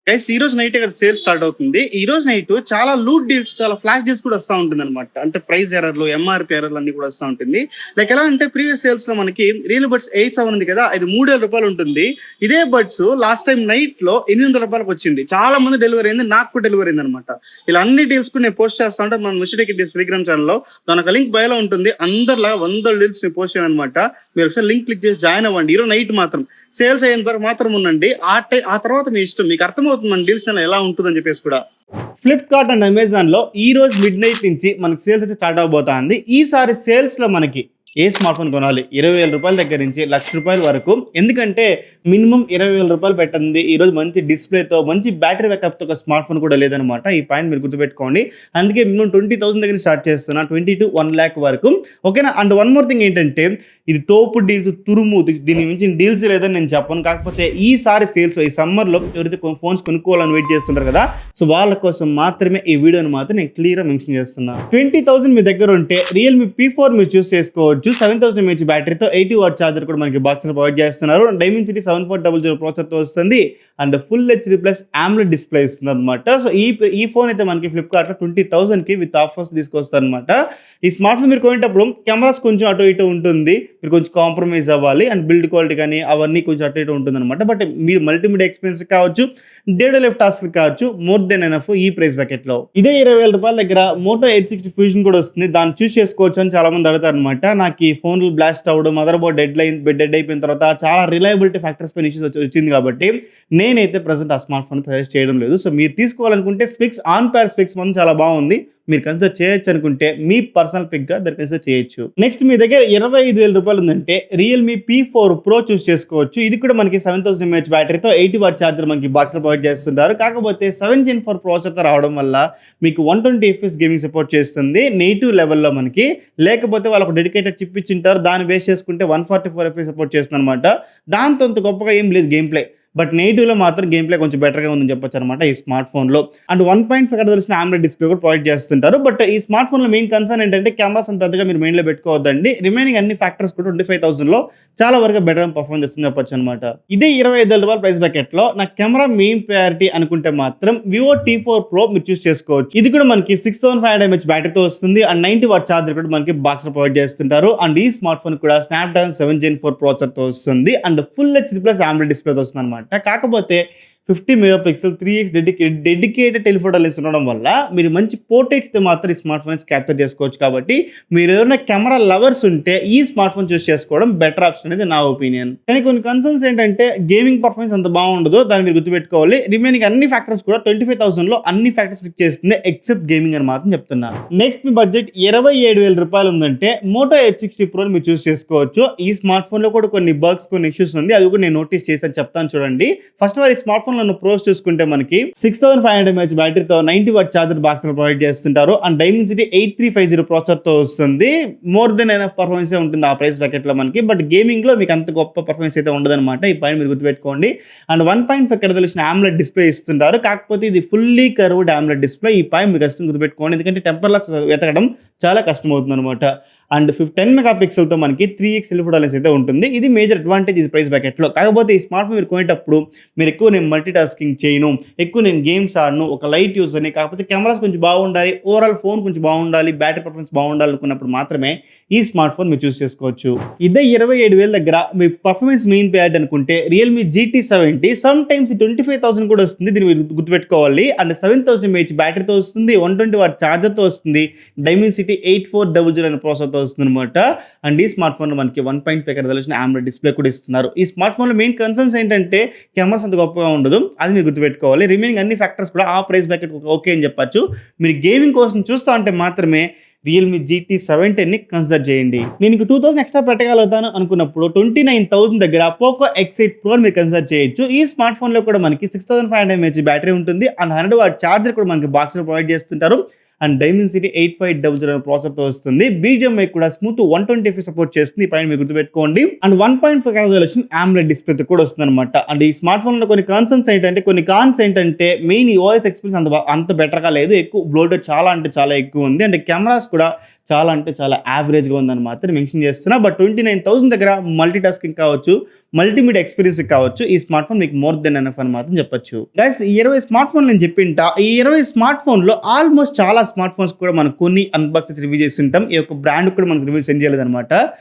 Guys ఈ రోజు night కదా సేల్ స్టార్ట్ అవుతుంది. ఈ రోజు నైట్ చాలా లూట్ డీల్స్, చాలా ఫ్లాష్ డీల్స్ కూడా వస్తూ ఉంటుంది అనమాట. అంటే ప్రైస్ ఎర్రర్లు, ఎంఆర్పి ఎర్రర్లు అన్ని కూడా వస్తూ ఉంటుంది. లైక్ ఎలా అంటే ప్రీవియస్ సేల్స్ లో మనకి రియల్ బడ్స్ 8,700 ఉంది కదా, ఇది 3,000 రూపాయలు ఉంటుంది. ఇదే బడ్స్ లాస్ట్ టైం నైట్ లో 800 రూపాయలకు వచ్చింది. చాలా మంది డెలివరీ అయింది, నాకు కూడా డెలివరీ అయింది అనమాట. ఇలా అన్ని డీల్స్ కూడా నేను పోస్ట్ చేస్తా ఉంటాను మన మిస్టేక్ డీల్స్ టెలిగ్రామ్ ఛానల్లో. దానికి లింక్ బయోలో ఉంటుంది. అందరిలా 100 డీల్స్ నేను పోస్ట్ చేయను అనమాట. మీరు ఒకసారి లింక్ క్లిక్ చేసి జాయిన్ అవ్వండి. ఈరోజు నైట్ మాత్రం సేల్స్ అయిన వరకు మాత్రం ఉండండి. ఆ తర్వాత మీ ఇష్టం, మీకు అర్థమవుతుంది మన డీల్స్ ఎలా ఉంటుందని చెప్పేసి కూడా. ఫ్లిప్కార్ట్ అండ్ అమెజాన్ లో ఈ రోజు మిడ్ నైట్ నుంచి మనకి సేల్స్ అయితే స్టార్ట్ అవబోతుంది. ఈసారి సేల్స్ లో మనకి ఏ స్మార్ట్ ఫోన్ కొనాలి 20,000 రూపాయల దగ్గర నుంచి 1,00,000 రూపాయల వరకు. ఎందుకంటే మినిమం 20,000 రూపాయలు పెట్టింది. ఈ రోజు మంచి డిస్ప్లేతో, మంచి బ్యాటరీ బ్యాకప్తో ఒక స్మార్ట్ ఫోన్ కూడా లేదనమాట. ఈ పాయింట్ మీరు గుర్తుపెట్టుకోండి. అందుకే మినిమం 20,000 దగ్గర స్టార్ట్ చేస్తున్నా, 20 to 1 lakh వరకు. ఓకేనా. అండ్ వన్ మోర్ థింగ్ ఏంటంటే, ఇది తోపు డీల్స్, తురుము, దీని మించిన డీల్స్ లేదని నేను చెప్పను. కాకపోతే ఈసారి సేల్స్ ఈ సమ్మర్లో ఎవరైతే ఫోన్స్ కొనుక్కోవాలని వెయిట్ చేస్తుంటారు కదా, సో వాళ్ళ కోసం మాత్రమే ఈ వీడియోని మాత్రం నేను క్లియర్గా మెన్షన్ చేస్తున్నాను. 20,000 మీ దగ్గర ఉంటే రియల్మీ P4 మీరు చూస్ చేసుకోవచ్చు. 7,000 mAh బ్యాటరీతో 80 వాట్ ఛార్జర్ కూడా మనకి బాక్స్ ప్రొవైడ్ చేస్తున్నారు. డైమెన్సిటీ 7400 ప్రాసెసర్తో వస్తుంది. And full HD+ AMOLED display ఇస్తున్నారు అనమాట. సో ఈ ఫోన్ అయితే మనకి ఫ్లిప్కార్ట్లో 20,000కి విత్ ఆఫర్స్ తీసుకొస్తారు అనమాట. ఈ స్మార్ట్ ఫోన్ మీరు కొనేటప్పుడు కెమెరాస్ కొంచెం అటు ఇటు ఉంటుంది, మీరు కొంచెం కాంప్రమైజ్ అవ్వాలి. అండ్ బిల్డ్ క్వాలిటీ కానీ అవన్నీ కొంచెం అటు ఇటు ఉంటుంది అనమాట. బట్ మీరు మల్టీమీడియా ఎక్స్పీరియన్స్ కావచ్చు, డేటా లైఫ్ టాస్క్ కావచ్చు, మోర్ దెన్ ఎనఫ్ ఈ ప్రైస్ బ్రాకెట్లో. ఇదే 20,000 రూపాయల దగ్గర మోటో 860 ఫ్యూజన్ కూడా వస్తుంది. దాన్ని చూస్ చేసుకోవచ్చు అని చాలా మంది అడుగుతారు అనమాట. నాకు ఈ ఫోన్లు బ్లాస్ట్ అవ్వడం, మదర్ బోర్డ్ డెడ్ అయిపోయిన తర్వాత చాలా రిలయబిలిటీ ఫ్యాక్టర్స్ పైన ఇష్యూస్ వచ్చింది కాబట్టి నేనైతే ప్రజెంట్ ఆ స్మార్ట్ ఫోన్ సజెస్ట్ చేయడం లేదు. సో మీరు తీసుకోవాలనుకుంటే స్పెక్స్ ఆన్ ప్యాడ్ స్పెక్స్ మనం చాలా బాగుంది, మీరు కన్సిడర్ చేయొచ్చు అనుకుంటే మీ పర్సనల్ పిక్గా దాన్ని కన్సిడర్ చేయొచ్చు. నెక్స్ట్ మీ దగ్గర 25,000 రూపాయలు ఉందంటే రియల్మీ P4 Pro చూస్ చేసుకోవచ్చు. ఇది కూడా మనకి 7,000 mAh బ్యాటరీతో 80 వాట్ ఛార్జర్ మనకి బాక్స్ ప్రొవైడ్ చేస్తుంటారు. కాకపోతే 7 Gen 4 ప్రాసెసర్ రావడం వల్ల మీకు 120 FPS గేమింగ్ సపోర్ట్ చేస్తుంది నేటివ్ లెవెల్లో మనకి. లేకపోతే వాళ్ళకు డెడికేటెడ్ చిప్ ఇచ్చింటారు, దాన్ని బేస్ చేసుకుంటే 144 FPS సపోర్ట్ చేస్తుంది అనమాట. దాంతో అంత గొప్పగా ఏం లేదు గేమ్ ప్లే, బట్ నేటివ్లో మాత్రం గేమ్ ప్లే కొంచెం బెటర్గా ఉందని చెప్పొచ్చు అనమాట ఈ స్మార్ట్ ఫోన్లో. అండ్ 1.5 తెలిసిన AMOLED డిస్ప్లే కూడా ప్రొవైడ్ చేస్తుంటారు. బట్ ఈ స్మార్ట్ ఫోన్లో మెయిన్ కన్సర్న్ ఏంటంటే కెమెరాస్ అంత పెద్దగా మీరు మెయిన్లో పెట్టుకోవద్దండి. రిమైనింగ్ అన్ని ఫ్యాక్టర్స్ కూడా 25,000లో చాలా వరకు బెటర్ పర్ఫార్మ్ చేస్తుంది చెప్పొచ్చు అనమాట. ఇదే 25,000 రూపాయల ప్రైస్ బ్రాకెట్లో నా కెమెరా మెయిన్ ప్రయారిటీ అనుకుంటే మాత్రం Vivo T4 Pro మీరు చూస్ చేసుకోవచ్చు. ఇది కూడా మనకి 6,500 mAh బ్యాటరీతో వస్తుంది. అండ్ 90 వాట్ ఛార్జర్ కూడా మనకి బాక్స్ ప్రొవైడ్ చేస్తుంటారు. అండ్ ఈ స్మార్ట్ ఫోన్ కూడా Snapdragon 7 Gen 4 ప్రాసెసర్తో వస్తుంది. అండ్ ఫుల్ HD+ AMOLED డిస్ప్లేతో వస్తుంది అనమాట. కాకపోతే 50 megapixel 3x dedicated telephoto lens ఉండడం వల్ల మీరు మంచి పోర్ట్రేట్స్తో మాత్రం ఈ స్మార్ట్ ఫోన్స్ క్యాప్చర్ చేసుకోవచ్చు. కాబట్టి మీరు ఎవరైనా కెమెరా లవర్స్ ఉంటే ఈ స్మార్ట్ ఫోన్ చూస్ చేసుకోవడం బెటర్ ఆప్షన్ అనేది నా ఒపీనియన్. కానీ కొన్ని కన్సర్న్స్ ఏంటంటే గేమింగ్ పర్ఫార్మెన్స్ అంత బాగుండదు, దాన్ని మీరు గుర్తుపెట్టుకోవాలి. రిమైనింగ్ అన్ని ఫ్యాక్టర్స్ కూడా 25,000లో అన్ని ఫ్యాక్టర్స్ క్లిక్ చేస్తుంది ఎక్సెప్ట్ గేమింగ్ అని మాత్రం చెప్తున్నా. నెక్స్ట్ మీ బడ్జెట్ 27,000 రూపాయలు ఉందంటే మోటో 860 Pro మీరు చూస్ చేసుకోవచ్చు. ఈ స్మార్ట్ ఫోన్లో కూడా కొన్ని బగ్స్, కొన్ని ఇష్యూస్ ఉంది, అవి కూడా నేను నోటీస్ చేసి చెప్తాను చూడండి. ఫస్ట్ ఈ స్మార్ట్ ఫోన్ ప్రోస్ చూసుకుంటే మనకి 6,500 mAh బ్యాటరీతో 90 what charger box provide చేస్తుంటారు. అండ్ డైమెన్సిటీ 8350 ప్రాసెసర్తో వస్తుంది. మోర్ దెన్ ఎనఫ్ పర్ఫార్మెన్స్ ఉంటుంది ఆ ప్రైస్ బ్రాకెట్ లో మనకి. బట్ గేమింగ్ లో మీకు అంత గొప్ప పర్ఫార్మెన్స్ అయితే ఉండదు అనమాట. ఈ పాయింట్ మీరు గుర్తుపెట్టుకోండి. అండ్ 1.5 తెలిసిన AMOLED డిస్ప్లే ఇస్తుంటారు. కాకపోతే ఇది ఫుల్లీ కర్వ్డ్ AMOLED డిస్ప్లే. ఈ పాయింట్ మీరు కష్టం గుర్తుపెట్టుకోండి, ఎందుకంటే టెంపర్లెస్ వెతకడం చాలా కష్టం అవుతుంది అనమాట. అండ్ 10 మెగాపిక్సెల్తో మనకి 3x టెలిఫోటో లెన్స్ అయితే ఉంటుంది. ఇది మేజర్ అడ్వాంటేజ్ ఈ ప్రైస్ బ్రాకెట్లో. కాకపోతే ఈ స్మార్ట్ ఫోన్ మీరు కొనేటప్పుడు మీరు ఎక్కువ నేను మల్టీ టాస్కింగ్ చేయను, ఎక్కువ నేను గేమ్స్ ఆడను, ఒక లైట్ యూజ్ అని, కాకపోతే కెమెరాస్ కొంచెం బాగుండాలి, ఓవరాల్ ఫోన్ కొంచెం బాగుండాలి, బ్యాటరీ పర్ఫార్మెన్స్ బాగుండాలి అనుకున్నప్పుడు మాత్రమే ఈ స్మార్ట్ ఫోన్ మీరు చూస్ చేసుకోవచ్చు. ఇదే 27,000 దగ్గర మీ పర్ఫార్మెన్స్ మెయిన్ ప్యాడ్ అనుకుంటే రియల్మీ GT70 సమ్ టైమ్స్ 25,000 కూడా వస్తుంది, దీన్ని మీరు గుర్తుపెట్టుకోవాలి. అండ్ 7,000 mAh బ్యాటరీతో వస్తుంది, 120 వాట్ ఛార్జర్తో వస్తుంది, డైమెన్సిటీ 8400 అనే ప్రాసెసర్తో వస్తుంది అనమాట. అండ్ ఈ స్మార్ట్ ఫోన్ లో మనకి 1.5 తెలిసిన AMOLED డిస్ప్లే కూడా ఇస్తున్నారు. ఈ స్మార్ట్ ఫోన్ లో మెయిన్ కన్సర్న్స్ ఏంటంటే కెమెరాస్ అంత గొప్పగా ఉండదు, అది మీరు గుర్తుపెట్టుకోవాలి. రిమైనింగ్ అన్ని ఫ్యాక్టర్స్ కూడా ఆ ప్రైస్ బ్రాకెట్ ఓకే అని చెప్పచ్చు. మీరు గేమింగ్ కోసం చూస్తా ఉంటే మాత్రమే రియల్మీ GT70ని కన్సిడర్ చేయండి. నేను 2,000 ఎక్స్ట్రా పెట్టగలుగుతాను అనుకున్నప్పుడు 29,000 దగ్గర పోకో X8 Pro మీరు కన్సిడర్ చేయొచ్చు. ఈ స్మార్ట్ ఫోన్ లో కూడా మనకి 6,500 mAh బ్యాటరీ ఉంటుంది. అండ్ 100 వాట్ ఛార్జర్ కూడా మనకి బాక్స్ లో ప్రొవైడ్ చేస్తుంటారు. అండ్ డైమెన్సిటీ 8500 ప్రాసెసర్తో వస్తుంది. BGMI కూడా స్మూత్ 120 FPS సపోర్ట్ చేస్తుంది. ఈ పాయింట్ మీరు గుర్తుపెట్టుకోండి. అండ్ 1.5 AMOLED డిస్ప్లేతో కూడా వస్తుంది అనమాట. అండ్ ఈ స్మార్ట్ ఫోన్ లో కొన్ని కన్సర్న్స్ ఏంటంటే, కొన్ని కాన్స్ ఏంటంటే మెయిన్ OS ఎక్స్పీరియన్స్ అంత బెటర్గా లేదు, ఎక్కువ బ్లోట్ చాలా అంటే చాలా ఎక్కువ ఉంది. అండ్ కెమెరాస్ కూడా చాలా అంటే చాలా యావరేజ్గా ఉందని మాత్రం మెన్షన్ చేస్తున్నా. బట్ 29,000 దగ్గర మల్టీ టాస్కింగ్ కావచ్చు, మల్టీమీడియా ఎక్స్పీరియన్స్ కావచ్చు, ఈ స్మార్ట్ ఫోన్ మీకు మోర్ దెన్ ఎనఫ్ అని మాత్రం చెప్పొచ్చు. గైస్ ఈ 20 స్మార్ట్ ఫోన్ నేను చెప్పింటా. ఈ 20 స్మార్ట్ ఫోన్లో ఆల్మోస్ట్ చాలా స్మార్ట్ ఫోన్స్ కూడా మనం కొన్ని అన్బాక్స్ రివ్యూ చేసి ఉంటాం. ఈ యొక్క బ్రాండ్ కూడా మనకు రివ్యూ సెండ్ చేయలేదన్నమాట.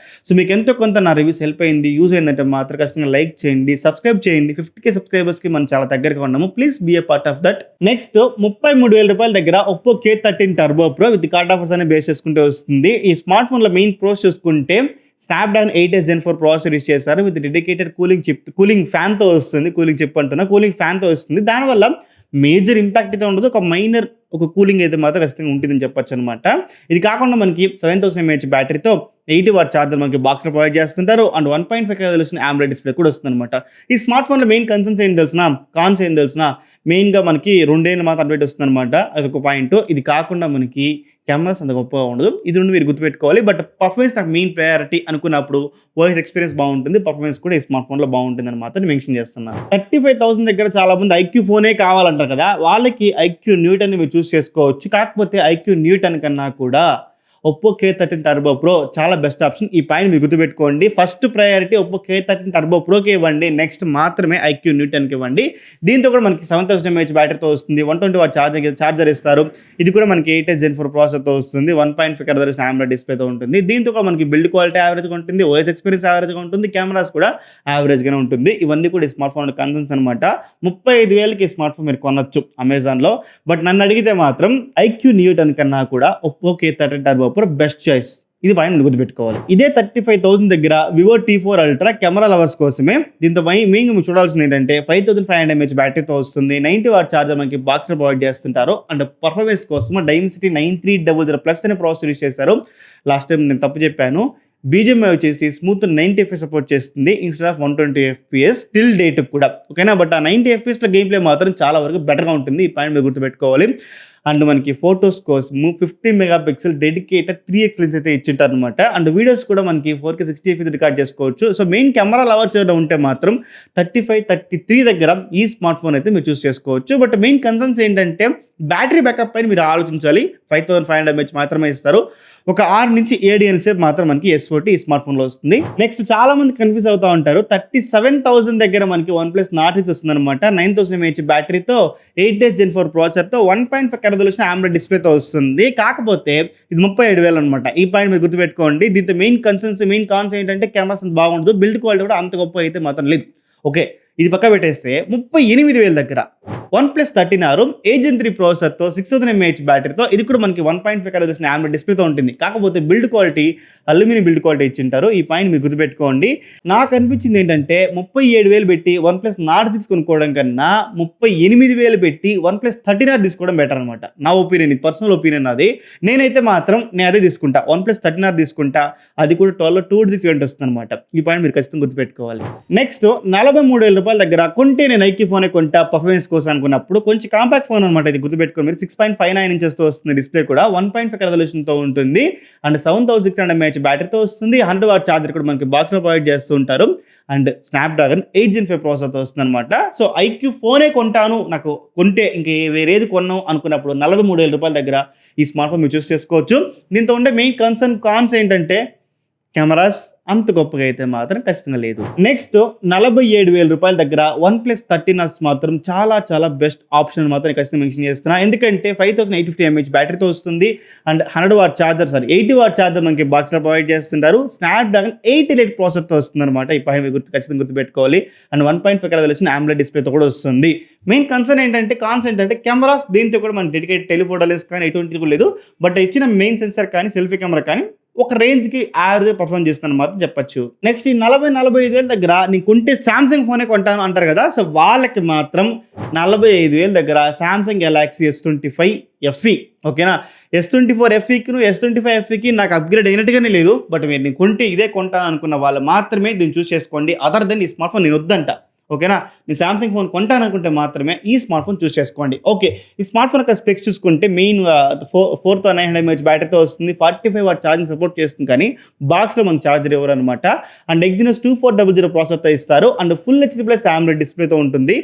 సో మీకు ఎంతో కొంత నా రివ్యూస్ హెల్ప్ అయింది, యూజ్ అయిందంటే మాత్రం ఖచ్చితంగా లైక్ చేయండి, సబ్స్క్రైబ్ చేయండి. 50K సబ్స్క్రైబర్స్కి మనం చాలా దగ్గరగా ఉన్నాము. Please be a part of that. Next 33,000 రూపాయల దగ్గర Oppo K13 turbo pro with card offers అనే బేస్ చేసుకుంటే వస్తుంది. ఈ స్మార్ట్ ఫోన్లో మెయిన్ ప్రోస్ చూసుకుంటే Snapdragon 8s Gen 4 processor use చేశారు విత్ డెడికేటెడ్ కూలింగ్ ఫ్యాన్తో వస్తుంది. కూలింగ్ ఫ్యాన్తో వస్తుంది. దానివల్ల మేజర్ ఇంపాక్ట్ అయితే ఉండదు, ఒక కూలింగ్ అయితే మాత్రం ఖచ్చితంగా ఉంటుందని చెప్పొచ్చు అనమాట. ఇది కాకుండా మనకి 7000 mAh బ్యాటరీతో 80W ఛార్జర్ మనకి బాక్స్లో ప్రొవైడ్ చేస్తుంటారు. అండ్ 1.5K తెలిసిన AMOLED డిస్ప్లే కూడా వస్తుంది అనమాట. ఈ స్మార్ట్ ఫోన్లో మెయిన్ కాన్స్ ఏం తెలిసిన మెయిన్గా మనకి 2 ఏళ్ళు మాత్రం అడ్వైట్ వస్తుంది అనమాట. అదొక పాయింట్. ఇది కాకుండా మనకి కెమెరాస్ అంత గొప్పగా ఉండదు. ఇది రెండు మీరు గుర్తుపెట్టుకోవాలి. బట్ పర్ఫార్మెన్స్ నాకు మెయిన్ ప్రయారిటీ అనుకున్నప్పుడు వాయిస్ ఎక్స్పీరియన్స్ బాగుంటుంది, పర్ఫార్మెన్స్ కూడా ఈ స్మార్ట్ ఫోన్లో బాగుంటుంది అని మాత్రం మెన్షన్ చేస్తున్నాను. 35,000 దగ్గర చాలా మంది ఐక్యూ ఫోనే కావాలంటారు కదా, వాళ్ళకి ఐక్యూ న్యూటన్ మీరు చూస్ చేసుకోవచ్చు. కాకపోతే ఐక్యూ న్యూటన్ కన్నా కూడా ఒప్పో K13 టర్బో ప్రో చాలా బెస్ట్ ఆప్షన్. ఈ పాయింట్ మీరు గుర్తుపెట్టుకోండి. First priority Oppo K13 turbo ప్రోకి ఇవ్వండి, నెక్స్ట్ మాత్రమే ఐక్యూ న్యూటన్కి ఇవ్వండి. దీంతో కూడా మనకి 7000 mAh బ్యాటరీతో వస్తుంది, 120W ఛార్జర్ ఇస్తారు. ఇది కూడా మనకి 8s Gen 4 ప్రాసెసర్తో వస్తుంది, 1.5K తెలిసిన AMOLED డిస్ప్లేతో ఉంటుంది. దీంతో కూడా మనకి బిల్డ్ క్వాలిటీ యావరేజ్గా ఉంటుంది, వాయిస్ ఎక్స్పీరియన్స్ యావరేజ్గా ఉంటుంది, కెమెరాస్ కూడా యావరేజ్గానే ఉంటుంది. ఇవన్నీ కూడా ఈ స్మార్ట్ ఫోన్ కన్సర్న్స్ అనమాట. 35,000కి ఈ స్మార్ట్ ఫోన్ మీరు కొనొచ్చు అమెజాన్లో. బట్ నన్ను అడిగితే మాత్రం ఐక్యూ న్యూటన్ కన్నా కూడా Oppo K13 turbo best choice. ఇది పైన గుర్తుపెట్టుకోవాలి. ఇదే 35,000 దగ్గర Vivo T4 ultra camera lovers కోసమే. దీంతో మెయిన్ చూడాల్సింది ఏంటంటే 5500 mAh బ్యాటరీతో వస్తుంది, 90W ఛార్జర్ మనకి బాక్స్ లో ప్రొవైడ్ చేస్తుంటారు. అండ్ పర్ఫార్మెన్స్ కోసం Dimensity 9300+ అనే ప్రాసెసర్ యూస్ చేశారు. లాస్ట్ టైం నేను తప్పు చెప్పాను. BGMI వచ్చేసి స్మూత్ 90 FPS సపోర్ట్ చేస్తుంది instead of 120 FPS till date కూడా. ఓకేనా, బట్ ఆ 90 FPS లో గేమ్ ప్లే మాత్రం చాలా వరకు బెటర్గా ఉంటుంది. ఈ పాయింట్ మీరు గుర్తుపెట్టుకోవాలి. అండ్ మనకి ఫొటోస్ కోసము 50 మెగాపిక్సెల్ డెడికేటెడ్ 3x లెన్స్ అయితే ఇచ్చింటారు అనమాట. అండ్ వీడియోస్ కూడా మనకి 4K 60 FPS రికార్డ్ చేసుకోవచ్చు. సో మెయిన్ కెమెరా లవర్స్ ఏమైనా ఉంటే మాత్రం 35, 33 దగ్గర ఈ స్మార్ట్ ఫోన్ అయితే మీరు చూస్ చేసుకోవచ్చు. బట్ మెయిన్ కన్సర్న్స్ ఏంటంటే బ్యాటరీ బ్యాకప్ పైన మీరు ఆలోచించాలి. 5500 mAh మాత్రమే ఇస్తారు. ఒక 6 నుంచి 7 ఏళ్ళ సేపు మాత్రం మనకి S40 ఈ స్మార్ట్ ఫోన్లో వస్తుంది. నెక్స్ట్ చాలా మంది కన్ఫ్యూజ్ అవుతూ ఉంటారు. 37,000 దగ్గర మనకి OnePlus Nord X వస్తుంది అనమాట. 9000 mAh బ్యాటరీతో 8s Gen 4 ప్రాసెసర్తో 1.5K తెలిసిన AMOLED డిస్ప్లేతో వస్తుంది. కాకపోతే ఇది 37,000 అనమాట. ఈ పాయింట్ మీరు గుర్తుపెట్టుకోండి. దీంతో మెయిన్ కాన్స్ ఏంటంటే కెమెరాస్ అంత బాగుండదు, బిల్డ్ క్వాలిటీ కూడా అంత గొప్ప అయితే మాత్రం లేదు. ఓకే, ఇది పక్క పెట్టేస్తే 38,000 దగ్గర OnePlus 13R 8 Gen 3 ప్రాసెసర్తో 6000 mAh బ్యాటరీతో ఇది కూడా మనకి 1.5K తెలిసిన AMOLED డిస్ప్లేతో ఉంటుంది. కాకపోతే build quality aluminium build quality ఇచ్చింటారు. ఈ పాయింట్ మీరు గుర్తుపెట్టుకోండి. నాకు అనిపించింది ఏంటంటే 37,000 పెట్టి OnePlus Nord X కొనుక్కోవడం కన్నా 38,000 పెట్టి OnePlus 13R తీసుకోవడం బెటర్ అనమాట. నా ఒపీనియన్, ఇది పర్సనల్ ఒపీనియన్ అది. నేనైతే మాత్రం నేను అదే తీసుకుంటా, OnePlus 13R తీసుకుంటా. అది కూడా 12/2 ఈవెంట్ వస్తుంది అనమాట. ఈ పాయింట్ మీరు ఖచ్చితంగా గుర్తుపెట్టుకోవాలి. నెక్స్ట్ 43,000 రూపాయల దగ్గర కొంటే నేను ఐక్యూ ఫోనే కొంటా పర్ఫార్మెన్స్ కోసం అనుకున్నప్పుడు కొంచెం కాంపాక్ట్ ఫోన్ అనమాట. ఇది గుర్తుపెట్టుకోండి మీరు. 6.59 ఇంచెస్తో వస్తుంది డిస్ప్లే కూడా, 1.5K రెజల్యూషన్తో ఉంటుంది. అండ్ 7600 mAh బ్యాటరీతో వస్తుంది. 100W ఛార్జర్ కూడా మనకి బాక్స్లో ప్రొవైడ్ చేస్తూ ఉంటారు. అండ్ స్నాప్డ్రాగన్ 8 Gen 5 ప్రాసెసర్తో వస్తుంది అనమాట. సో ఐక్యూ ఫోనే కొంటాను, నాకు కొంటే ఇంక వేరేది కొన్నాం అనుకున్నప్పుడు 43,000 రూపాయల దగ్గర ఈ స్మార్ట్ ఫోన్ మీరు చూస్ చేసుకోవచ్చు. దీంతో ఉండే మెయిన్ కాన్స్ ఏంటంటే కెమెరాస్ అంత గొప్పగా అయితే మాత్రం ఖచ్చితంగా లేదు. నెక్స్ట్ 47,000 రూపాయల దగ్గర OnePlus 13R మాత్రం చాలా బెస్ట్ ఆప్షన్ మాత్రం ఖచ్చితంగా మెన్షన్ చేస్తున్నా. ఎందుకంటే 5850 mAh బ్యాటరీతో వస్తుంది. And 100W charger 80W charger మనకి బాక్స్లో ప్రొవైడ్ చేస్తుంటారు. స్నాప్డ్రాగన్ 888 ప్రాసెసర్తో వస్తుంది అనమాట. ఈ పాయింట్ ఖచ్చితంగా గుర్తుపెట్టుకోవాలి. అండ్ 1.5K రెజల్యూషన్ AMOLED డిస్ప్లేతో కూడా వస్తుంది. మెయిన్ కాన్స్ ఏంటంటే కెమెరాస్ దీంతో కూడా మన డెడికేటెడ్ టెలిఫోటో లెన్స్ కానీ ఎటువంటిది కూడా లేదు. బట్ ఇచ్చిన మెయిన్ సెన్సార్ కానీ సెల్ఫీ కెమెరా కానీ ఒక రేంజ్కి యావరేజ్ పర్ఫార్మ్ చేస్తాను మాత్రం చెప్పచ్చు. నెక్స్ట్ ఈ 45,000 దగ్గర నేను కొంటే సామ్సంగ్ ఫోనే కొంటాను అంటారు కదా, సో వాళ్ళకి మాత్రం 45,000 దగ్గర సామ్సంగ్ గెలాక్సీ S25 FE. ఓకేనా, S24 FEకి S25 FEకి నాకు అప్గ్రేడ్ అయినట్టుగానే లేదు. బట్ మీరు నేను కొంటే ఇదే కొంటాను అనుకున్న వాళ్ళు మాత్రమే దీన్ని చూస్ చేసుకోండి. అదర్ దెన్ ఈ స్మార్ట్ ఫోన్ నేను వద్దంట. ఓకేనా, నేను సామ్సంగ్ ఫోన్ కొంటాననుకుంటే మాత్రమే ఈ స్మార్ట్ ఫోన్ చూస్ చేసుకోండి. ఓకే, ఈ స్మార్ట్ ఫోన్ యొక్క స్పెక్స్ చూసుకుంటే మెయిన్ 4900 mAh బ్యాటరీతో వస్తుంది, 45W ఛార్జింగ్ సపోర్ట్ చేస్తుంది. కానీ బాక్స్లో మనకు ఛార్జర్ ఇవ్వరు అనమాట. అండ్ Exynos 2400 ప్రాసెసర్తో ఇస్తారు. అండ్ ఫుల్ HD+ AMOLED డిస్ప్లేతో ఉంటుంది.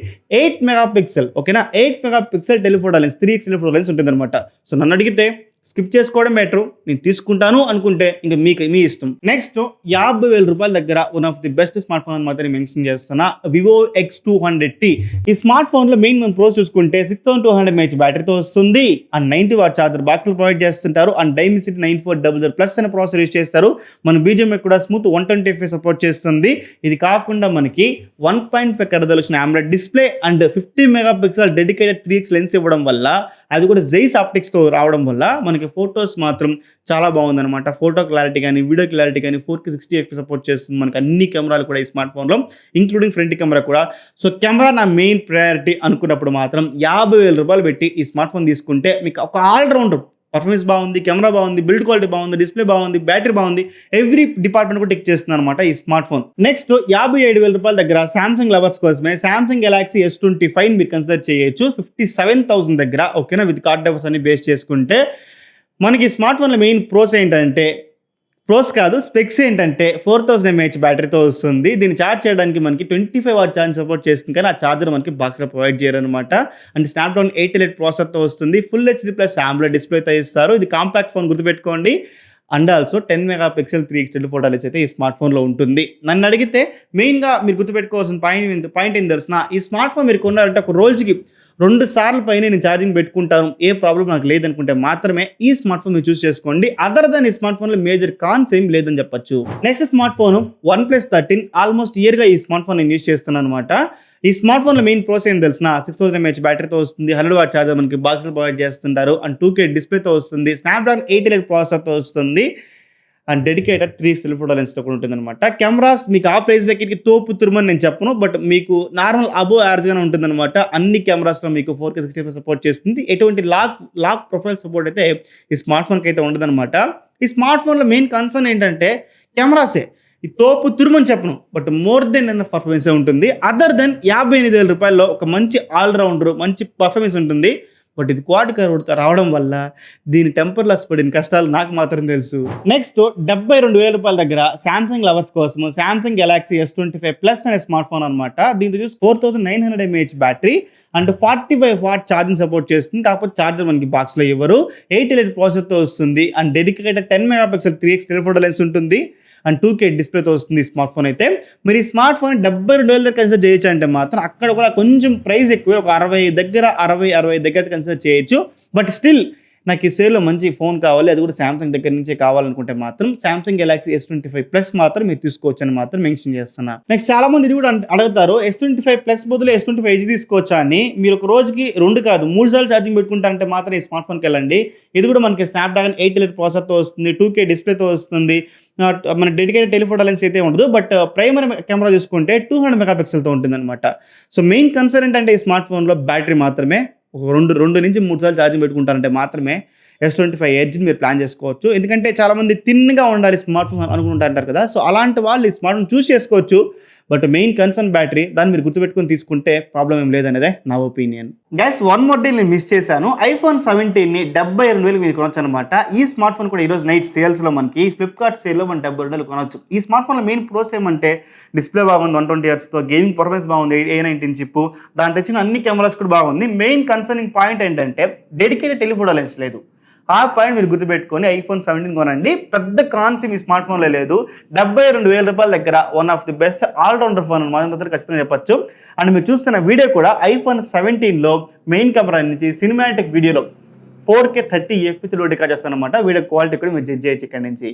8 మెగాపిక్సెల్. ఓకేనా, 8 megapixel telephoto lens 3x telephoto lens ఉంటుంది అనమాట. సో నన్ను అడిగితే స్కిప్ చేసుకోవడం బెటర్. నేను తీసుకుంటాను అనుకుంటే ఇంకా మీ ఇష్టం. నెక్స్ట్ 50,000 రూపాయల దగ్గర one of the best smart phone అని మాత్రం మెన్షన్ చేస్తున్నా, వివో X200T. ఈ స్మార్ట్ ఫోన్ లో మెయిన్ మనం ప్రోస్ చూసుకుంటే 6200 mAh బ్యాటరీతో వస్తుంది and 90 what charger box provide చేస్తుంటారు అండ్ Dimensity 9400+ అనే ప్రాసెసర్ యూస్ చేస్తారు. మన BGMI కూడా స్మూత్ 120 సపోర్ట్ చేస్తుంది. ఇది కాకుండా మనకి 1.5 colour resolution AMOLED display and 50 megapixel dedicated 3x lens ఇవ్వడం వల్ల, అది కూడా జెయిస్ ఆప్టిక్స్ తో రావడం వల్ల మనకి ఫోటోస్ మాత్రం చాలా బాగుందన్నమాట. ఫోటో క్లారిటీ కానీ వీడియో క్లారిటీ కానీ 4K 60fps సపోర్ట్ చేస్తుంది. మనకి అన్ని కెమెరాలు కూడా ఈ స్మార్ట్ ఫోన్లో, ఇంక్లూడింగ్ ఫ్రంట్ కెమెరా కూడా. సో కెమెరా నా మెయిన్ ప్రయారిటీ అనుకున్నప్పుడు మాత్రం 50,000 రూపాయలు పెట్టి ఈ స్మార్ట్ ఫోన్ తీసుకుంటే మీకు ఒక ఆల్రౌండర్ పర్ఫార్మెన్స్ బాగుంది, కెమెరా బాగుంది, బిల్డ్ క్వాలిటీ బాగుంది, డిస్ప్లే బాగుంది, బ్యాటరీ బాగుంది, ఎవ్రీ డిపార్ట్మెంట్ కూడా టిక్ చేస్తుంది అనమాట ఈ స్మార్ట్ ఫోన్. నెక్స్ట్ 57,000 రూపాయల దగ్గర సామ్సంగ్ లవర్స్ కోసమే సామ్సంగ్ గెలాక్సీ S25 మీరు కన్సిడర్ చేయొచ్చు. 57,000 దగ్గర ఓకేనా, విత్ కార్డ్ డెవర్స్ అని బేస్ చేసుకుంటే మనకి స్మార్ట్ ఫోన్లో మెయిన్ స్పెక్స్ ఏంటంటే 4000 mAh బ్యాటరీతో వస్తుంది. దీన్ని ఛార్జ్ చేయడానికి మనకి 25 వాట్ ఛార్జ్ సపోర్ట్ చేస్తుంది, కానీ ఆ ఛార్జర్ మనకి బాక్స్లో ప్రొవైడ్ చేయరనమాట. అండ్ స్నాప్డ్రాగన్ 888 ప్రాసెసర్తో వస్తుంది. ఫుల్ HD+ AMOLED డిస్ప్లేతో ఇస్తారు. ఇది కాంపాక్ట్ ఫోన్, గుర్తుపెట్టుకోండి. And also 10 megapixel 3x telephoto lens అయితే ఈ స్మార్ట్ ఫోన్లో ఉంటుంది. నన్ను అడిగితే మెయిన్గా మీరు గుర్తుపెట్టుకోవాల్సిన పాయింట్ ఏం తెలిసిన, ఈ స్మార్ట్ ఫోన్ మీరు కొన్నారంటే ఒక రోజుకి 2 సార్లు పైన నేను ఛార్జింగ్ పెట్టుకుంటాను, ఏ ప్రాబ్లం నాకు లేదనుకుంటే మాత్రమే ఈ స్మార్ట్ ఫోన్ మీరు చూస్ చేసుకోండి. అదర్ దాన్ ఈ స్మార్ట్ ఫోన్లో మేజర్ కాన్స్ ఏం లేదని చెప్పొచ్చు. Next smartphone OnePlus 13. Almost ఇయర్గా ఈ స్మార్ట్ ఫోన్ నేను యూస్ చేస్తున్నాను అనమాట. ఈ స్మార్ట్ ఫోన్లో మెయిన్ ప్రోస్ ఏం తెలిసిన 6000 mAh బ్యాటరీతో వస్తుంది, 100 వాట్ ఛార్జర్ మనకి బాక్స్లో ప్రొవైడ్ చేస్తుంటారు అండ్ 2K డిస్ప్లేతో వస్తుంది, స్నాప్డ్రాగన్ 888 ప్రాసెసర్తో వస్తుంది అండ్ డెడికేటెడ్ 3x టెలిఫోటో లెన్స్తో కూడా ఉంటుంది అనమాట. కెమెరాస్ మీకు ఆ ప్రైస్ బ్యాకెట్కి తోపు తురుమని నేను చెప్పను, బట్ మీకు నార్మల్ అబోవ్ యావరేజ్గానే ఉంటుంది అనమాట. అన్ని కెమెరాస్లో మీకు 4K 60fps సపోర్ట్ చేస్తుంది. ఎటువంటి లాక్ ప్రొఫైల్ సపోర్ట్ అయితే ఈ స్మార్ట్ ఫోన్కి అయితే ఉండదన్నమాట. ఈ స్మార్ట్ ఫోన్లో మెయిన్ కన్సర్న్ ఏంటంటే కెమెరాసే. ఈ తోపు తురుమని చెప్పను, బట్ మోర్ దెన్ ఎన్న పర్ఫార్మెన్సే ఉంటుంది. అదర్ దెన్ 58,000 రూపాయల్లో ఒక మంచి ఆల్రౌండర్, మంచి పర్ఫార్మెన్స్ ఉంటుంది. బట్ ఇది క్వాడ్ కర్ రావడం వల్ల దీని టెంపర్ లాస్ పడిన కష్టాలు నాకు మాత్రం తెలుసు. నెక్స్ట్ 72,000 రూపాయల దగ్గర సామ్సంగ్ లవర్స్ కోసం సామ్సంగ్ గెలాక్సీ S25+ అనే స్మార్ట్ ఫోన్ అనమాట. దీంతో చూసి 4900 mAh battery and 45 what charging support చేస్తుంది. కాకపోతే ఛార్జర్ మనకి బాక్స్లో ఇవ్వరు. 888 ప్రాసెసర్తో వస్తుంది and dedicated 10 megapixel 3x telephoto lens ఉంటుంది అండ్ 2K డిస్ప్లేతో వస్తుంది ఈ స్మార్ట్ ఫోన్ అయితే. మీరు ఈ స్మార్ట్ ఫోన్ 72,000 దగ్గర కన్సిడర్ చేయొచ్చు అంటే మాత్రం అక్కడ కూడా కొంచెం ప్రైస్ ఎక్కువే, ఒక 60 దగ్గర కన్సిడర్ చేయొచ్చు. బట్ స్టిల్ నాకు ఈ సేల్లో మంచి ఫోన్ కావాలి, అది కూడా సామ్సంగ్ దగ్గర నుంచే కావాలనుకుంటే మాత్రం సామ్సంగ్ గెలాక్సీ S25+ మాత్రం మీరు తీసుకోవచ్చు అని మాత్రం మెన్షన్ చేస్తున్నా. నెక్స్ట్ చాలా మంది ఇది కూడా అడుగుతారు, S25+ బదులు S25 తీసుకోవచ్చా అని. మీరు ఒక రోజుకి 2 కాదు 3 సార్లు ఛార్జింగ్ పెట్టుకుంటారంటే మాత్రం ఈ స్మార్ట్ ఫోన్కి వెళ్ళండి. ఇది కూడా మనకి స్నాప్డ్రాగన్ 888 ప్రాసెసర్తో వస్తుంది, 2K డిస్ప్లేతో వస్తుంది, మన డెడికేటెడ్ టెలిఫోటో లెన్స్ అయితే ఉండదు. బట్ ప్రైమరీ కెమెరా చూసుకుంటే 200 మెగాపిక్సెల్తో ఉంటుంది అనమాట. సో మెయిన్ కన్సర్న్ ఏంటంటే ఈ స్మార్ట్ ఫోన్లో బ్యాటరీ మాత్రమే. ఒక 2 నుంచి 3 సార్లు ఛార్జింగ్ పెట్టుకుంటారంటే మాత్రమే S25 ఎడ్జ్ని మీరు ప్లాన్ చేసుకోవచ్చు. ఎందుకంటే చాలామంది తిన్గా ఉండాలి స్మార్ట్ ఫోన్ అనుకుంటారు కదా, సో అలాంటి వాళ్ళు ఈ స్మార్ట్ ఫోన్ చూస్ చేసుకోవచ్చు. బట్ మెయిన్ కన్సర్న్ బ్యాటరీ, దాన్ని మీరు గుర్తుపెట్టుకుని తీసుకుంటే ప్రాబ్లం ఏం లేదనేదే నా opinion. Guys, one more deal నేను మిస్ చేశాను. iPhone 17ని 72,000 మీరు కొనొచ్చు అనమాట. ఈ స్మార్ట్ ఫోన్ కూడా ఈరోజు నైట్ సేల్స్లో మనకి ఫ్లిప్కార్ట్ సేల్లో మనం 72,000 కొనొచ్చు. ఈ స్మార్ట్ ఫోన్లో మెయిన్ ప్రోస్ ఏమంటే డిస్ప్లే బాగుంది, 120 Hzతో గేమింగ్ పర్ఫార్మెన్స్ బాగుంది, A19 చిప్, దాని తెచ్చిన అన్ని కెమెరాస్ కూడా బాగుంది. మెయిన్ కన్సర్నింగ్ పాయింట్ ఏంటంటే డెడికేటెడ్ టెలిఫోటో లెన్స్ లేదు. ఆ పాయింట్ మీరు గుర్తుపెట్టుకొని iPhone 17 కొనండి. పెద్ద కాన్సెప్ట్ ఈ స్మార్ట్ ఫోన్లో లేదు. 72,000 రూపాయల దగ్గర one of the best allrounder phone మాత్రం ఖచ్చితంగా చెప్పొచ్చు. అండ్ మీరు చూస్తున్న వీడియో కూడా iPhone 17లో మెయిన్ కెమెరా నుంచి సినిమాటిక్ వీడియోలో 4K 30fps రికార్డ్ చేస్తాను అనమాట. వీడియో క్వాలిటీ కూడా మీరు జడ్జ్ చేయొచ్చు ఇక్కడ నుంచి.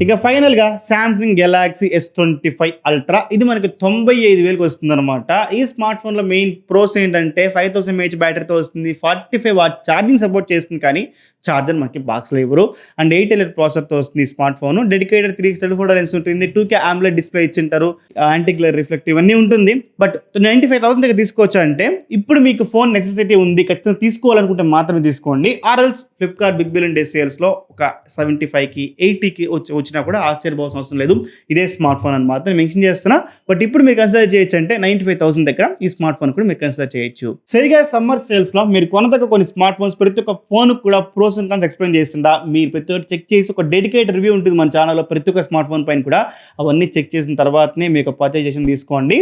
ఇక ఫైనల్గా సామ్సంగ్ గెలాక్సీ S25 Ultra, ఇది మనకి 95,000కి వస్తుంది అనమాట. ఈ స్మార్ట్ ఫోన్లో మెయిన్ ప్రోస్ ఏంటంటే 5000 mAh బ్యాటరీతో వస్తుంది, 45 వాట్ ఛార్జింగ్ సపోర్ట్ చేస్తుంది, కానీ ఛార్జర్ మనకి బాక్స్లో ఇవ్వరు అండ్ 888 ప్రాసెసర్తో వస్తుంది ఈ smartphone. Dedicated 3x telephoto lens ఉంటుంది, 2K AMOLED డిస్ప్లే ఇచ్చింటారు, యాంటీ గ్లేర్ రిఫ్లెక్టివ్ ఇవన్నీ ఉంటుంది. బట్ 95,000 దగ్గర తీసుకోవచ్చు అంటే ఇప్పుడు మీకు ఫోన్ నెసెసిటీ ఉంది, ఖచ్చితంగా తీసుకోవాలనుకుంటే మాత్రమే తీసుకోండి. ఆర్ఎల్స్ ఫ్లిప్కార్ట్ బిగ్ బిలియన్ డే సేల్స్లో ఒక 75కి 80కి వచ్చినా కూడా ఆశ్చర్యపోవాల్సిన అవసరం లేదు. ఇదే స్మార్ట్ ఫోన్ అని మాత్రం మెన్షన్ చేస్తున్నా. బట్ ఇప్పుడు మీరు కన్సిడర్ చేయొచ్చు అంటే 95,000 దగ్గర ఈ స్మార్ట్ ఫోన్ కూడా మీరు కన్సిడర్ చేయొచ్చు. సరిగా సమ్మర్ సేల్స్లో మీరు కొనదగ్గ కొన్ని స్మార్ట్ ఫోన్స్, ప్రతి ఒక్క ఫోన్ కూడా ప్రోస్ అండ్ కాన్స్ ఎక్స్ప్లెయిన్ చేస్తుంటా. మీరు ప్రతి ఒక్కటి చెక్ చేసి ఒక డెడికేటెడ్ రివ్యూ ఉంటుంది మన ఛానల్లో ప్రతి ఒక్క స్మార్ట్ ఫోన్ పైన కూడా. అవన్నీ చెక్ చేసిన తర్వాతనే మీకు పర్చేజ్ చేసి తీసుకోండి.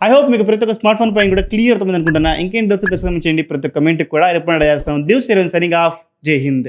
ఐ హోప్ మీకు ప్రతి ఒక్క స్మార్ట్ ఫోన్ పైన కూడా క్లియర్ అవుతుంది అనుకుంటున్నా. ఇంకేం డౌట్స్ చేయండి, ప్రతి ఒక్క కమెంట్కి కూడా రిప్లై చేస్తాం. దివ్ సైనింగ్ ఆఫ్. జై హింద్.